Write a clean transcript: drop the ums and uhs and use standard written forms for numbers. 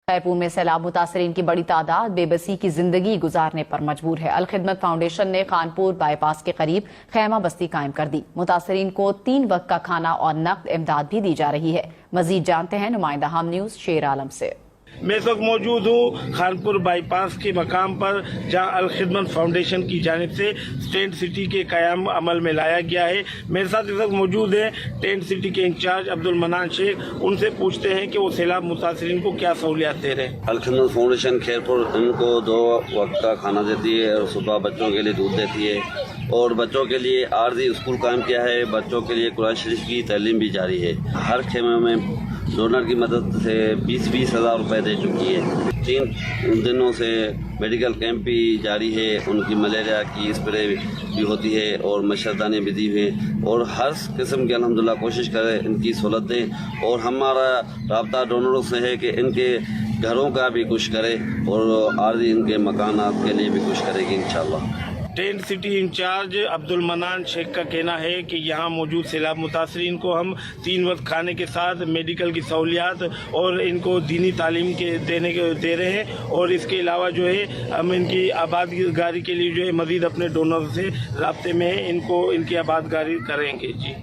خیرپور میں سیلاب متاثرین کی بڑی تعداد بے بسی کی زندگی گزارنے پر مجبور ہے۔ الخدمت فاؤنڈیشن نے خانپور بائی پاس کے قریب خیمہ بستی قائم کر دی۔ متاثرین کو 3 وقت کا کھانا اور نقد امداد بھی دی جا رہی ہے۔ مزید جانتے ہیں نمائندہ ہم نیوز شیر عالم سے۔ میں اس وقت موجود ہوں خانپور بائی پاس کے مقام پر، جہاں الخدمت فاؤنڈیشن کی جانب سے ٹینٹ سٹی کے قیام عمل میں لایا گیا ہے۔ میرے ساتھ اس وقت موجود ہیں ٹینٹ سٹی کے انچارج عبدالمنان شیخ۔ ان سے پوچھتے ہیں کہ وہ سیلاب متاثرین کو کیا سہولیات دے رہے ہیں۔ الخدمت فاؤنڈیشن خیرپور ان کو 2 وقت کا کھانا دیتی ہے اور صبح بچوں کے لیے دودھ دیتی ہے، اور بچوں کے لیے عارضی اسکول قائم کیا ہے۔ بچوں کے لیے قرآن شریف کی تعلیم بھی جاری ہے۔ ہر خیمے میں ڈونر کی مدد سے 20-20 ہزار روپے دے چکی ہے۔ 3 دنوں سے میڈیکل کیمپ بھی جاری ہے۔ ان کی ملیریا کی اسپرے بھی ہوتی ہے اور مچھردانی بھی دی ہوئی ہے، اور ہر قسم کی الحمدللہ کوشش کرے ان کی سہولت دیں، اور ہمارا رابطہ ڈونروں سے ہے کہ ان کے گھروں کا بھی کچھ کرے اور عارضی ان کے مکانات کے لیے بھی کچھ کرے گی انشاءاللہ۔ ٹینٹ سٹی انچارج عبدالمنان شیخ کا کہنا ہے کہ یہاں موجود سیلاب متاثرین کو ہم 3 وقت کھانے کے ساتھ میڈیکل کی سہولیات اور ان کو دینی تعلیم دے رہے ہیں، اور اس کے علاوہ جو ہے ہم ان کی آباد گاری کے لیے جو ہے مزید اپنے ڈونر سے رابطے میں ہیں، ان کی آباد گاری کریں گے۔ جی